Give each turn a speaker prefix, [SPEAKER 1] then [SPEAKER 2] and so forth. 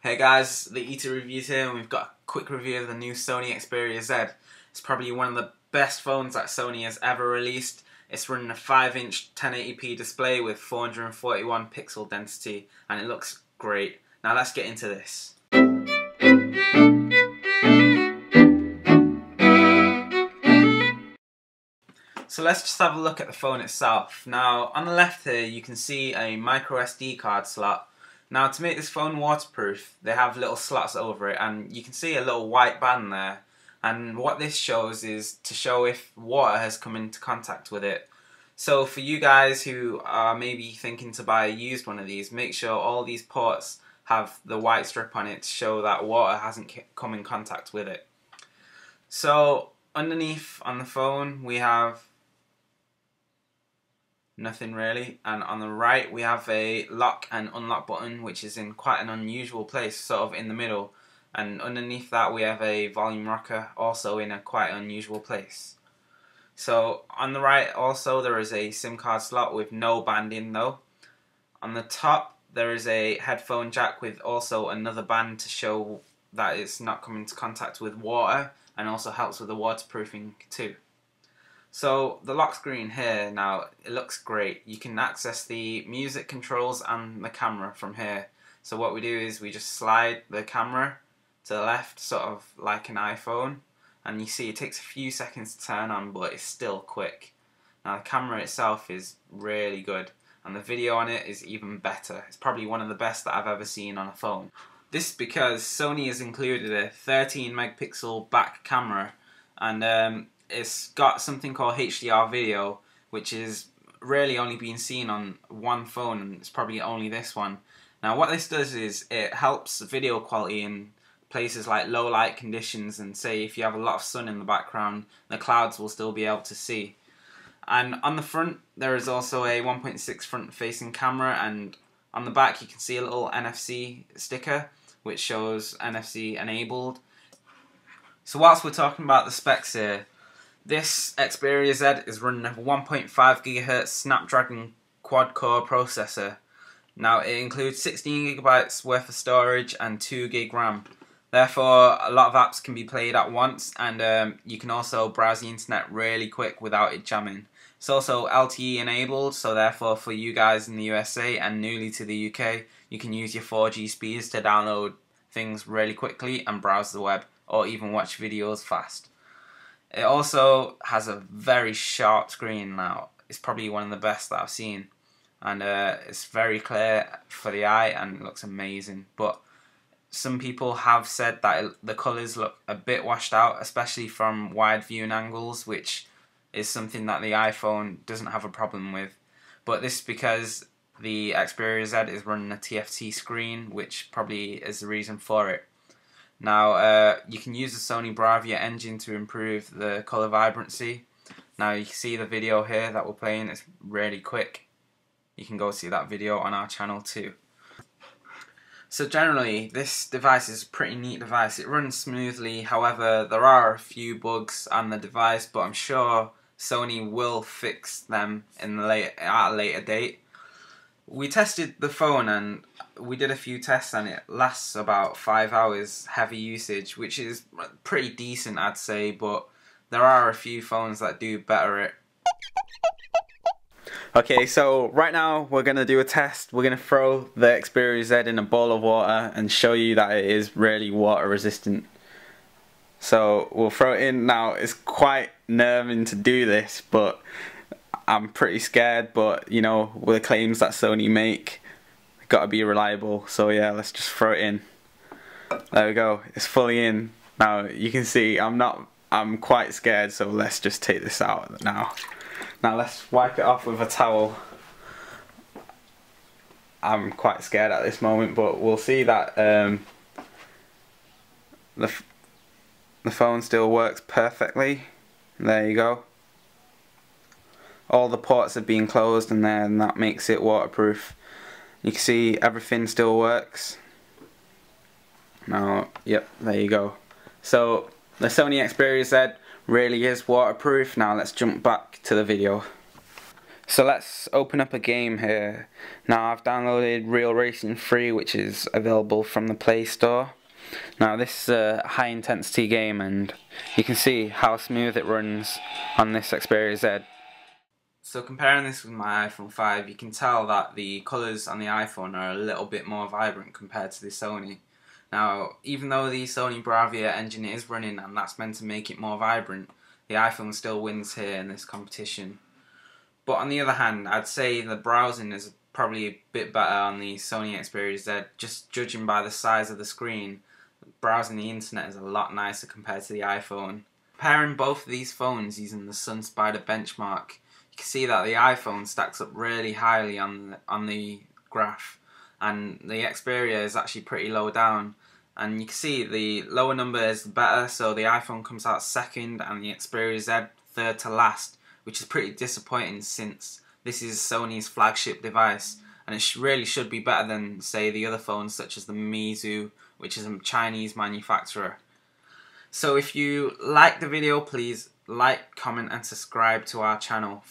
[SPEAKER 1] Hey guys, the At&t Reviews here, and we've got a quick review of the new Sony XPERIA Z. It's probably one of the best phones that Sony has ever released. It's running a 5-inch 1080p display with 441 pixel density, and it looks great. Now let's get into this. So let's just have a look at the phone itself. Now on the left here you can see a micro SD card slot. Now to make this phone waterproof, they have little slots over it, and you can see a little white band there. And what this shows is to show if water has come into contact with it. So for you guys who are maybe thinking to buy a used one of these, make sure all these ports have the white strip on it to show that water hasn't come in contact with it. So underneath on the phone we have nothing really, and on the right we have a lock and unlock button, which is in quite an unusual place, sort of in the middle, and underneath that we have a volume rocker, also in a quite unusual place. So on the right also there is a SIM card slot with no band in though. On the top there is a headphone jack with also another band to show that it's not coming into contact with water, and also helps with the waterproofing too. So the lock screen here, now it looks great. You can access the music controls and the camera from here. So what we do is we just slide the camera to the left, sort of like an iPhone, and you see it takes a few seconds to turn on, but it's still quick. Now the camera itself is really good, and the video on it is even better. It's probably one of the best that I've ever seen on a phone. This is because Sony has included a 13 megapixel back camera, and it's got something called HDR video, which is really only being seen on one phone, and it's probably only this one. Now what this does is it helps video quality in places like low light conditions, and say if you have a lot of sun in the background, the clouds will still be able to see. And on the front there is also a 1.6 front facing camera, and on the back you can see a little NFC sticker which shows NFC enabled. So whilst we're talking about the specs here, this XPERIA Z is running a 1.5 GHz Snapdragon quad-core processor. Now it includes 16 GB worth of storage and 2 GB RAM. Therefore a lot of apps can be played at once, and you can also browse the internet really quick without it jamming. It's also LTE enabled, so therefore for you guys in the USA and newly to the UK, you can use your 4G speeds to download things really quickly and browse the web, or even watch videos fast. It also has a very sharp screen now. It's probably one of the best that I've seen, and it's very clear for the eye and it looks amazing. But some people have said that the colours look a bit washed out, especially from wide viewing angles, which is something that the iPhone doesn't have a problem with. But this is because the XPERIA Z is running a TFT screen, which probably is the reason for it. Now you can use the Sony Bravia engine to improve the colour vibrancy. Now you can see the video here that we're playing, it's really quick. You can go see that video on our channel too. So generally this device is a pretty neat device. It runs smoothly, however there are a few bugs on the device, but I'm sure Sony will fix them at a later date. We tested the phone and we did a few tests, and it lasts about 5 hours heavy usage, which is pretty decent I'd say, but there are a few phones that do better it. Okay, so right now we're going to do a test. We're going to throw the XPERIA Z in a bowl of water and show you that it is really water resistant. So we'll throw it in now. It's quite nerving to do this, but I'm pretty scared, but you know, with the claims that Sony make, gotta be reliable. So yeah, let's just throw it in. There we go, it's fully in. Now you can see I'm quite scared, so let's just take this out now. Now let's wipe it off with a towel. I'm quite scared at this moment, but we'll see that the phone still works perfectly. There you go. All the ports have been closed in there, and that makes it waterproof. You can see everything still works. Now, yep, there you go. So the Sony XPERIA Z really is waterproof. Now let's jump back to the video. So let's open up a game here. Now I've downloaded Real Racing 3, which is available from the Play Store. Now this is a high intensity game, and you can see how smooth it runs on this XPERIA Z. So comparing this with my iPhone 5, you can tell that the colours on the iPhone are a little bit more vibrant compared to the Sony. Now, even though the Sony Bravia engine is running and that's meant to make it more vibrant, the iPhone still wins here in this competition. But on the other hand, I'd say the browsing is probably a bit better on the Sony XPERIA Z. Just judging by the size of the screen, browsing the internet is a lot nicer compared to the iPhone. Comparing both of these phones using the SunSpider benchmark, you can see that the iPhone stacks up really highly on the graph, and the Xperia is actually pretty low down. And you can see the lower number is better, so the iPhone comes out second and the Xperia Z third to last, which is pretty disappointing since this is Sony's flagship device, and it really should be better than, say, the other phones such as the Meizu, which is a Chinese manufacturer. So if you like the video, please like, comment and subscribe to our channel.